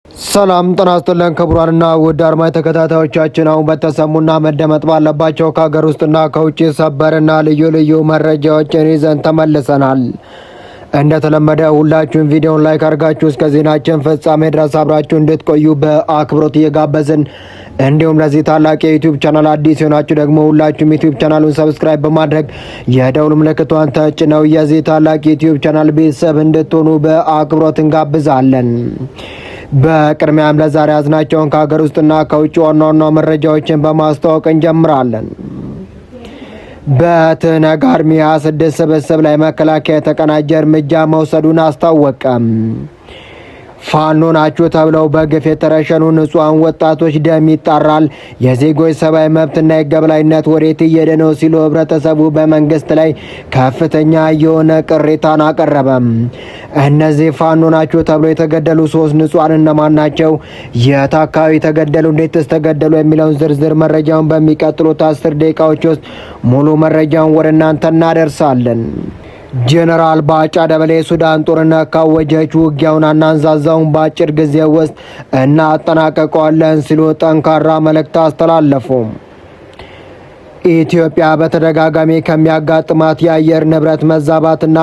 ሰላም ጤና ይስጥልን ክቡራንና ውድ አድማጭ ተከታታዮቻችን፣ አሁን በተሰሙና መደመጥ ባለባቸው ከሀገር ውስጥና ከውጭ ሰበርና ልዩ ልዩ መረጃዎችን ይዘን ተመልሰናል። እንደተለመደ ሁላችሁም ቪዲዮውን ላይክ አድርጋችሁ እስከ ዜናችን ፍጻሜ ድረስ አብራችሁ እንድትቆዩ በአክብሮት እየጋበዝን እንዲሁም ለዚህ ታላቅ የዩቲዩብ ቻናል አዲስ የሆናችሁ ደግሞ ሁላችሁም ዩቲዩብ ቻናሉን ሰብስክራይብ በማድረግ የደውል ምልክቷን ተጭነው የዚህ ታላቅ ዩቲዩብ ቻናል ቤተሰብ እንድትሆኑ በአክብሮት እንጋብዛለን። በቅድሚያም ለዛሬ ያዝናቸውን ከሀገር ውስጥና ከውጭ ዋና ዋና መረጃዎችን በማስተዋወቅ እንጀምራለን። በትነግ አርሚ 26 ስብስብ ላይ መከላከያ የተቀናጀ እርምጃ መውሰዱን አስታወቀም። ፋኖ ናችሁ ተብለው በግፍ የተረሸኑ ንጹሐን ወጣቶች ደም ይጣራል፣ የዜጎች ሰብአዊ መብትና የገበላይነት ወዴት እየሄደ ነው ሲሉ ህብረተሰቡ በመንግስት ላይ ከፍተኛ የሆነ ቅሬታን አቀረበም። እነዚህ ፋኖ ናችሁ ተብለው የተገደሉ 3 ንጹሐን እነማን ናቸው? የት አካባቢ ተገደሉ? እንዴትስ ተገደሉ? የሚለውን ዝርዝር መረጃውን በሚቀጥሉት 10 ደቂቃዎች ውስጥ ሙሉ መረጃውን ወደ እናንተ እናደርሳለን። ጄኔራል ባጫ ደበሌ ሱዳን ጦርነት ካወጀች ውጊያውን አናንዛዛውን በአጭር ጊዜ ውስጥ እናጠናቀቀዋለን ሲሉ ጠንካራ መልእክት አስተላለፉ። ኢትዮጵያ በተደጋጋሚ ከሚያጋጥማት የአየር ንብረት መዛባትና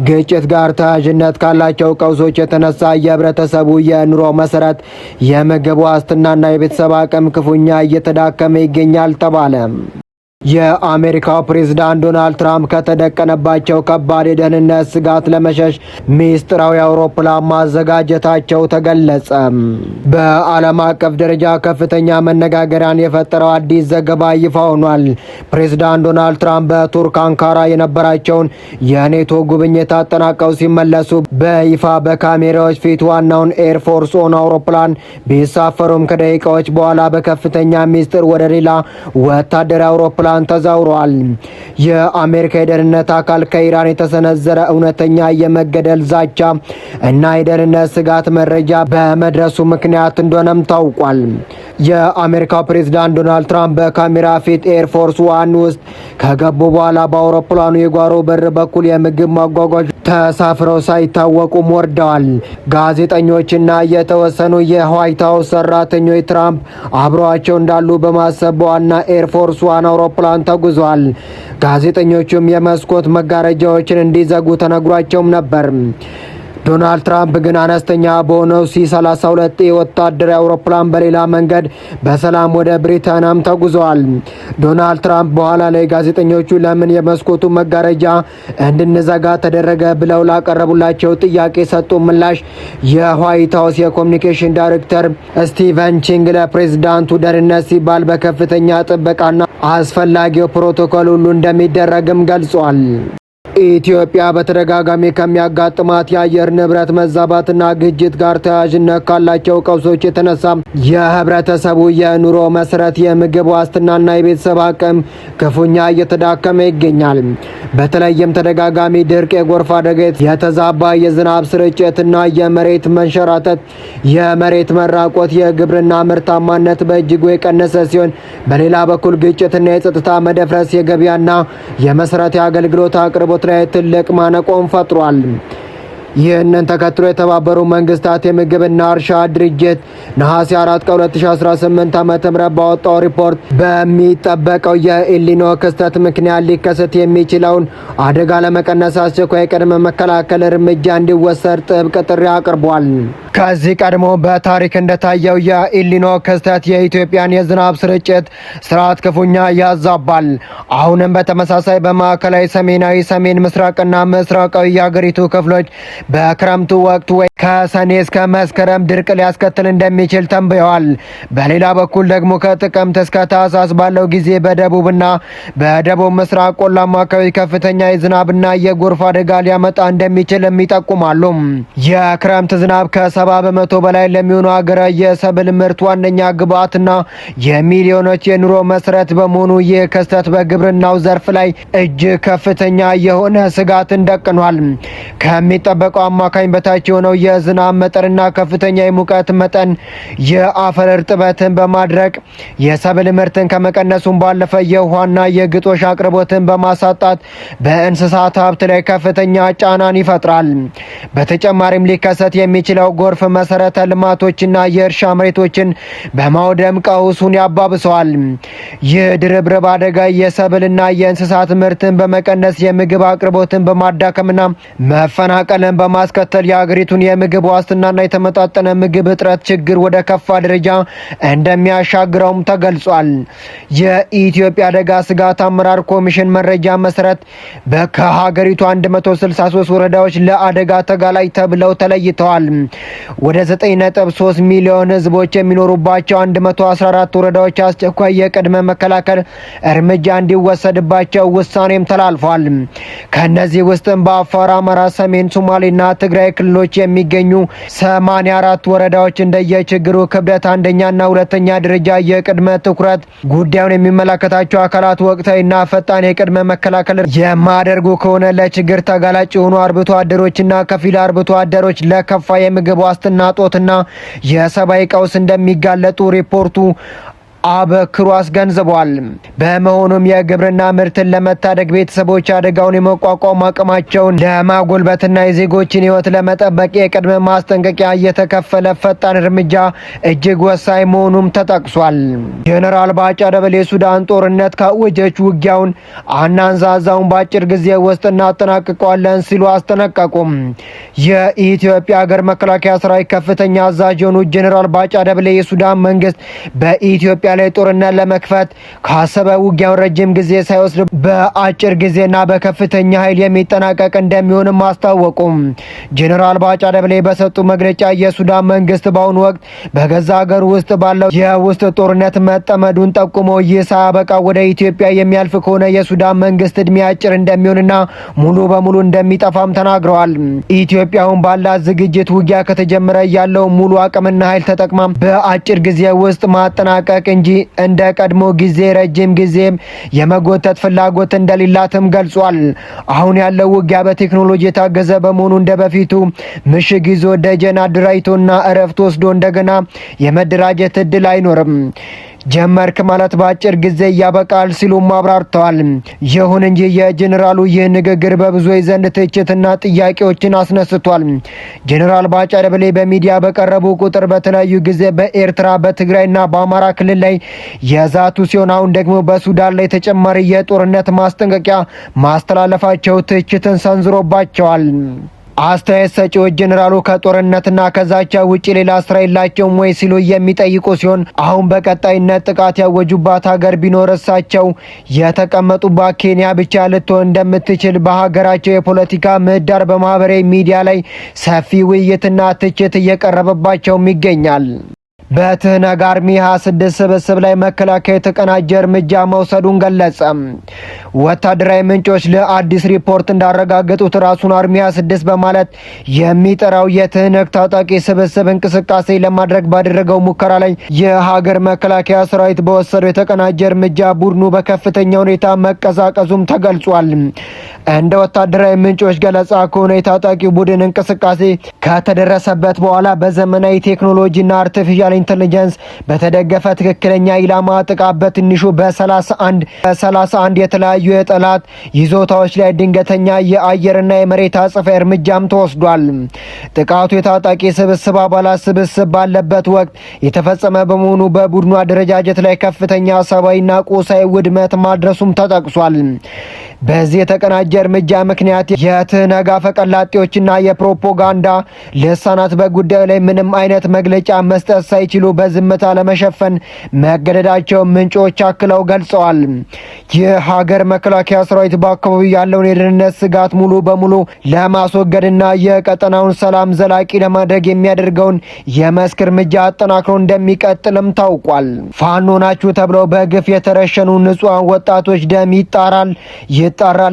ግጭት ጋር ተያያዥነት ካላቸው ቀውሶች የተነሳ የህብረተሰቡ የኑሮ መሰረት፣ የምግብ ዋስትናና የቤተሰብ አቅም ክፉኛ እየተዳከመ ይገኛል ተባለ። የአሜሪካው ፕሬዝዳንት ዶናልድ ትራምፕ ከተደቀነባቸው ከባድ የደህንነት ስጋት ለመሸሽ ሚስጥራዊ አውሮፕላን ማዘጋጀታቸው ተገለጸ። በዓለም አቀፍ ደረጃ ከፍተኛ መነጋገሪያን የፈጠረው አዲስ ዘገባ ይፋ ሆኗል። ፕሬዝዳንት ዶናልድ ትራምፕ በቱርክ አንካራ የነበራቸውን የኔቶ ጉብኝት አጠናቀው ሲመለሱ በይፋ በካሜራዎች ፊት ዋናውን ኤርፎርስ ኦን አውሮፕላን ቢሳፈሩም ከደቂቃዎች በኋላ በከፍተኛ ሚስጥር ወደ ሌላ ወታደራዊ አውሮፕላን ተዛውሯል። የአሜሪካ የደህንነት አካል ከኢራን የተሰነዘረ እውነተኛ የመገደል ዛቻ እና የደህንነት ስጋት መረጃ በመድረሱ ምክንያት እንደሆነም ታውቋል። የአሜሪካው ፕሬዝዳንት ዶናልድ ትራምፕ በካሜራ ፊት ኤርፎርስ ዋን ውስጥ ከገቡ በኋላ በአውሮፕላኑ የጓሮ በር በኩል የምግብ ማጓጓዣ ተሳፍረው ሳይታወቁም ወርደዋል። ጋዜጠኞችና የተወሰኑ የዋይት ሀውስ ሰራተኞች ትራምፕ አብረዋቸው እንዳሉ በማሰብ በዋና ኤርፎርስ ዋን አውሮፕላን ተጉዟል። ጋዜጠኞቹም የመስኮት መጋረጃዎችን እንዲዘጉ ተነግሯቸውም ነበር። ዶናልድ ትራምፕ ግን አነስተኛ በሆነው ሲ-32 የወታደራዊ አውሮፕላን በሌላ መንገድ በሰላም ወደ ብሪታንያም ተጉዘዋል። ዶናልድ ትራምፕ በኋላ ላይ ጋዜጠኞቹ ለምን የመስኮቱ መጋረጃ እንድንዘጋ ተደረገ ብለው ላቀረቡላቸው ጥያቄ ሰጡ ምላሽ የዋይት ሀውስ የኮሚኒኬሽን ዳይሬክተር ስቲቨን ቺንግ ለፕሬዝዳንቱ ደህንነት ሲባል በከፍተኛ ጥበቃና አስፈላጊው ፕሮቶኮል ሁሉ እንደሚደረግም ገልጿል። ኢትዮጵያ በተደጋጋሚ ከሚያጋጥማት የአየር ንብረት መዛባትና ግጭት ጋር ተያያዥነት ካላቸው ቀውሶች የተነሳ የህብረተሰቡ የኑሮ መሰረት፣ የምግብ ዋስትናና የቤተሰብ አቅም ክፉኛ እየተዳከመ ይገኛል። በተለይም ተደጋጋሚ ድርቅ፣ የጎርፍ አደጋ፣ የተዛባ የዝናብ ስርጭትና የመሬት መንሸራተት፣ የመሬት መራቆት የግብርና ምርታማነት በእጅጉ የቀነሰ ሲሆን፣ በሌላ በኩል ግጭትና የጸጥታ መደፍረስ የገበያና የመሰረታዊ አገልግሎት አቅርቦት ላይ ትልቅ ማነቆን ፈጥሯል። ይህንን ተከትሎ የተባበሩ መንግስታት የምግብና እርሻ ድርጅት ነሐሴ 4 ቀን 2018 ዓ.ም ባወጣው ሪፖርት በሚጠበቀው የኤልኒኖ ክስተት ምክንያት ሊከሰት የሚችለውን አደጋ ለመቀነስ አስቸኳይ ቅድመ መከላከል እርምጃ እንዲወሰድ ጥብቅ ጥሪ አቅርቧል። ከዚህ ቀድሞ በታሪክ እንደታየው የኤልኒኖ ክስተት የኢትዮጵያን የዝናብ ስርጭት ስርዓት ክፉኛ ያዛባል። አሁንም በተመሳሳይ በማዕከላዊ፣ ሰሜናዊ፣ ሰሜን ምስራቅና ምስራቃዊ የሀገሪቱ ክፍሎች በክረምቱ ወቅት ወይ ከሰኔ እስከ መስከረም ድርቅ ሊያስከትል እንደሚችል ተንብየዋል። በሌላ በኩል ደግሞ ከጥቅምት እስከ ታህሳስ ባለው ጊዜ በደቡብና በደቡብ ምስራቅ ቆላማ አካባቢ ከፍተኛ የዝናብና የጎርፍ አደጋ ሊያመጣ እንደሚችል ይጠቁማሉ። የክረምት ዝናብ ከ70 በመቶ በላይ ለሚሆኑ ሀገራዊ የሰብል ምርት ዋነኛ ግብዓትና የሚሊዮኖች የኑሮ መሰረት በመሆኑ ይህ ክስተት በግብርናው ዘርፍ ላይ እጅግ ከፍተኛ የሆነ ስጋትን ደቅኗል። ከሚጠበቀው አማካኝ በታች የሆነው የዝናብ መጠንና ከፍተኛ የሙቀት መጠን የአፈር እርጥበትን በማድረቅ የሰብል ምርትን ከመቀነሱም ባለፈ የውሃና የግጦሽ አቅርቦትን በማሳጣት በእንስሳት ሀብት ላይ ከፍተኛ ጫናን ይፈጥራል። በተጨማሪም ሊከሰት የሚችለው ጎርፍ መሰረተ ልማቶችና የእርሻ መሬቶችን በማውደም ቀውሱን ያባብሰዋል። ይህ ድርብርብ አደጋ የሰብልና የእንስሳት ምርትን በመቀነስ የምግብ አቅርቦትን በማዳከምና መፈናቀልን በማስከተል የሀገሪቱን የምግብ ዋስትናና የተመጣጠነ ምግብ እጥረት ችግር ወደ ከፋ ደረጃ እንደሚያሻግረውም ተገልጿል። የኢትዮጵያ አደጋ ስጋት አመራር ኮሚሽን መረጃ መሰረት ከሀገሪቱ 163 ወረዳዎች ለአደጋ ተጋላጭ ተብለው ተለይተዋል። ወደ 9.3 ሚሊዮን ህዝቦች የሚኖሩባቸው 114 ወረዳዎች አስቸኳይ የቅድመ መከላከል እርምጃ እንዲወሰድባቸው ውሳኔም ተላልፏል። ከነዚህ ውስጥም በአፋር፣ አማራ፣ ሰሜን ሶማሌና ትግራይ ክልሎች የሚገኙ 84 ወረዳዎች እንደየችግሩ ክብደት አንደኛና ሁለተኛ ደረጃ የቅድመ ትኩረት ጉዳዩን የሚመለከታቸው አካላት ወቅታዊና ፈጣን የቅድመ መከላከል የማያደርጉ ከሆነ ለችግር ተጋላጭ የሆኑ አርብቶ አደሮችና ከፊል አርብቶ አደሮች ለከፋ የምግብ ዋስትና እጦትና የሰብአዊ ቀውስ እንደሚጋለጡ ሪፖርቱ አበክሮ አስገንዝቧል። በመሆኑም የግብርና ምርትን ለመታደግ ቤተሰቦች አደጋውን የመቋቋም አቅማቸውን ለማጎልበትና የዜጎችን ሕይወት ለመጠበቅ የቅድመ ማስጠንቀቂያ እየተከፈለ ፈጣን እርምጃ እጅግ ወሳኝ መሆኑም ተጠቅሷል። ጄኔራል ባጫ ደበሌ የሱዳን ጦርነት ካወጀች ውጊያውን አናንዛዛውን በአጭር ጊዜ ውስጥ እናጠናቅቀዋለን ሲሉ አስጠነቀቁም። የኢትዮጵያ ሀገር መከላከያ ሰራዊት ከፍተኛ አዛዥ የሆኑት ጄኔራል ባጫ ደበሌ የሱዳን መንግስት በኢትዮጵያ ላይ ጦርነት ለመክፈት ካሰበ ውጊያው ረጅም ጊዜ ሳይወስድ በአጭር ጊዜና በከፍተኛ ኃይል የሚጠናቀቅ እንደሚሆንም አስታወቁም። ጄኔራል ባጫ ደበሌ በሰጡ መግለጫ የሱዳን መንግስት በአሁኑ ወቅት በገዛ ሀገር ውስጥ ባለው የውስጥ ጦርነት መጠመዱን ጠቁሞ ይህ ሳያበቃ ወደ ኢትዮጵያ የሚያልፍ ከሆነ የሱዳን መንግስት እድሜ አጭር እንደሚሆንና ሙሉ በሙሉ እንደሚጠፋም ተናግረዋል። ኢትዮጵያ አሁን ባላት ዝግጅት ውጊያ ከተጀመረ ያለው ሙሉ አቅምና ኃይል ተጠቅማ በአጭር ጊዜ ውስጥ ማጠናቀቅ እንጂ እንደ ቀድሞ ጊዜ ረጅም ጊዜም የመጎተት ፍላጎት እንደሌላትም ገልጿል። አሁን ያለው ውጊያ በቴክኖሎጂ የታገዘ በመሆኑ እንደ በፊቱ ምሽግ ይዞ ደጀን አደራጅቶና እረፍት ወስዶ እንደገና የመደራጀት እድል አይኖርም። ጀመርክ ማለት በአጭር ጊዜ ያበቃል ሲሉም አብራርተዋል። ይሁን እንጂ የጄኔራሉ ይህ ንግግር በብዙዎች ዘንድ ትችትና ጥያቄዎችን አስነስቷል። ጄኔራል ባጫ ደበሌ በሚዲያ በቀረቡ ቁጥር በተለያዩ ጊዜ በኤርትራ በትግራይና በአማራ ክልል ላይ የዛቱ ሲሆን አሁን ደግሞ በሱዳን ላይ ተጨማሪ የጦርነት ማስጠንቀቂያ ማስተላለፋቸው ትችትን ሰንዝሮባቸዋል። አስተያየት ሰጪዎች ጄኔራሉ ከጦርነትና ከዛቻ ውጭ ሌላ ስራ የላቸውም ወይ ሲሉ የሚጠይቁ ሲሆን አሁን በቀጣይነት ጥቃት ያወጁባት ሀገር ቢኖር እሳቸው የተቀመጡባት ኬንያ ብቻ ልትሆን እንደምትችል በሀገራቸው የፖለቲካ ምህዳር በማህበራዊ ሚዲያ ላይ ሰፊ ውይይትና ትችት እየቀረበባቸውም ይገኛል። በትህነግ አርሚ 26 ስብስብ ላይ መከላከያ የተቀናጀ እርምጃ መውሰዱን ገለጸ። ወታደራዊ ምንጮች ለአዲስ ሪፖርት እንዳረጋገጡት ራሱን አርሚ 26 በማለት የሚጠራው የትህነግ ታጣቂ ስብስብ እንቅስቃሴ ለማድረግ ባደረገው ሙከራ ላይ የሀገር መከላከያ ሰራዊት በወሰደው የተቀናጀ እርምጃ ቡድኑ በከፍተኛ ሁኔታ መቀዛቀዙም ተገልጿል። እንደ ወታደራዊ ምንጮች ገለጻ ከሆነ የታጣቂው ቡድን እንቅስቃሴ ከተደረሰበት በኋላ በዘመናዊ ቴክኖሎጂና አርቲፊሻል ኢንተለጀንስ በተደገፈ ትክክለኛ ኢላማ ጥቃት በትንሹ በ31 የተለያዩ የጠላት ይዞታዎች ላይ ድንገተኛ የአየርና የመሬት አጸፋ እርምጃም ተወስዷል። ጥቃቱ የታጣቂ ስብስብ አባላት ስብስብ ባለበት ወቅት የተፈጸመ በመሆኑ በቡድኑ አደረጃጀት ላይ ከፍተኛ ሰብአዊና ቁሳዊ ውድመት ማድረሱም ተጠቅሷል። በዚህ የተቀናጀ እርምጃ ምክንያት የትህነግ አፈቀላጤዎችና የፕሮፓጋንዳ ልሳናት በጉዳዩ ላይ ምንም አይነት መግለጫ መስጠት ሳይችሉ በዝምታ ለመሸፈን መገደዳቸው ምንጮች አክለው ገልጸዋል። የሀገር መከላከያ ሰራዊት በአካባቢው ያለውን የደህንነት ስጋት ሙሉ በሙሉ ለማስወገድና የቀጠናውን ሰላም ዘላቂ ለማድረግ የሚያደርገውን የመስክ እርምጃ አጠናክሮ እንደሚቀጥልም ታውቋል። ፋኖ ናችሁ ተብለው በግፍ የተረሸኑ ንጹሃን ወጣቶች ደም ይጣራል፣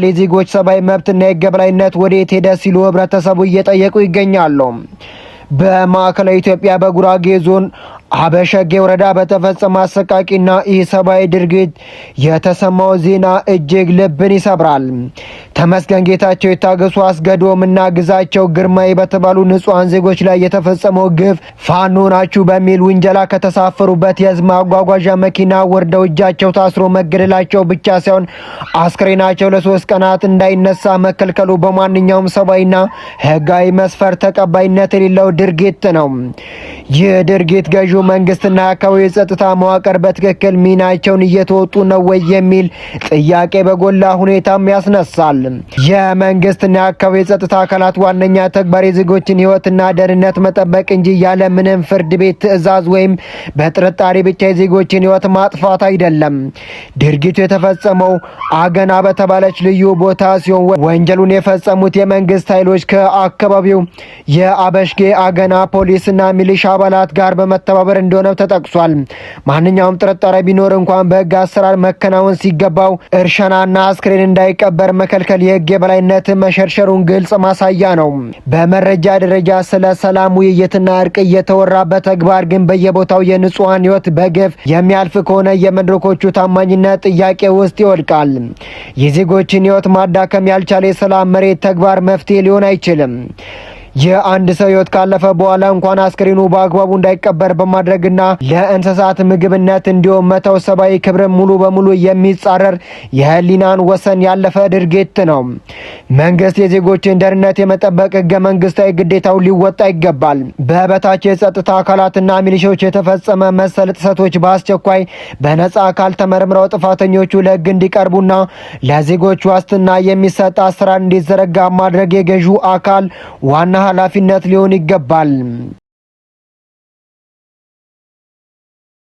የዜጎች ሰብአዊ መብትና የገበላይነት ወዴት ሄደ ሲሉ ህብረተሰቡ እየጠየቁ ይገኛሉ። በማዕከላዊ ኢትዮጵያ በጉራጌ ዞን አበሸጌ ወረዳ በተፈጸመ አሰቃቂና ኢሰብአዊ ድርጊት የተሰማው ዜና እጅግ ልብን ይሰብራል። ተመስገን ጌታቸው፣ የታገሱ አስገዶም እና ግዛቸው ግርማይ በተባሉ ንጹሃን ዜጎች ላይ የተፈጸመው ግፍ ፋኖ ናችሁ በሚል ውንጀላ ከተሳፈሩበት የህዝብ ማጓጓዣ መኪና ወርደው እጃቸው ታስሮ መገደላቸው ብቻ ሳይሆን አስክሬናቸው ለ3 ቀናት እንዳይነሳ መከልከሉ በማንኛውም ሰብአዊና ህጋዊ መስፈር ተቀባይነት የሌለው ድርጊት ነው። ይህ ድርጊት ገዢው መንግስትና የአካባቢው የጸጥታ መዋቅር በትክክል ሚናቸውን እየተወጡ ነው ወይ የሚል ጥያቄ በጎላ ሁኔታም ያስነሳል። የመንግስትና የአካባቢው የጸጥታ አካላት ዋነኛ ተግባር የዜጎችን ህይወትና ደህንነት መጠበቅ እንጂ ያለ ምንም ፍርድ ቤት ትዕዛዝ ወይም በጥርጣሬ ብቻ የዜጎችን ህይወት ማጥፋት አይደለም። ድርጊቱ የተፈጸመው አገና በተባለች ልዩ ቦታ ሲሆን ወንጀሉን የፈጸሙት የመንግስት ኃይሎች ከአካባቢው የአበሽጌ አገና ፖሊስና ሚሊሻ አባላት ጋር በመተባበር እንደሆነ ተጠቅሷል። ማንኛውም ጥርጣሬ ቢኖር እንኳን በህግ አሰራር መከናወን ሲገባው እርሸናና አስክሬን እንዳይቀበር መከልከል የህግ የበላይነት መሸርሸሩን ግልጽ ማሳያ ነው። በመረጃ ደረጃ ስለ ሰላም ውይይትና እርቅ እየተወራ በተግባር ግን በየቦታው የንጹሃን ህይወት በግፍ የሚያልፍ ከሆነ የመድረኮቹ ታማኝነት ጥያቄ ውስጥ ይወድቃል። የዜጎችን ህይወት ማዳከም ያልቻለ የሰላም መሬት ተግባር መፍትሄ ሊሆን አይችልም። የአንድ ሰው ህይወት ካለፈ በኋላ እንኳን አስክሬኑ በአግባቡ እንዳይቀበር በማድረግና ለእንስሳት ምግብነት እንዲሁም መተው ሰብአዊ ክብርን ሙሉ በሙሉ የሚጻረር የህሊናን ወሰን ያለፈ ድርጊት ነው። መንግስት የዜጎችን ደህንነት የመጠበቅ ህገ መንግስታዊ ግዴታው ሊወጣ ይገባል። በበታች የጸጥታ አካላትና ሚሊሻዎች የተፈጸመ መሰል ጥሰቶች በአስቸኳይ በነጻ አካል ተመርምረው ጥፋተኞቹ ለህግ እንዲቀርቡና ለዜጎች ዋስትና የሚሰጥ አሰራር እንዲዘረጋ ማድረግ የገዢው አካል ዋና ኃላፊነት ሊሆን ይገባል።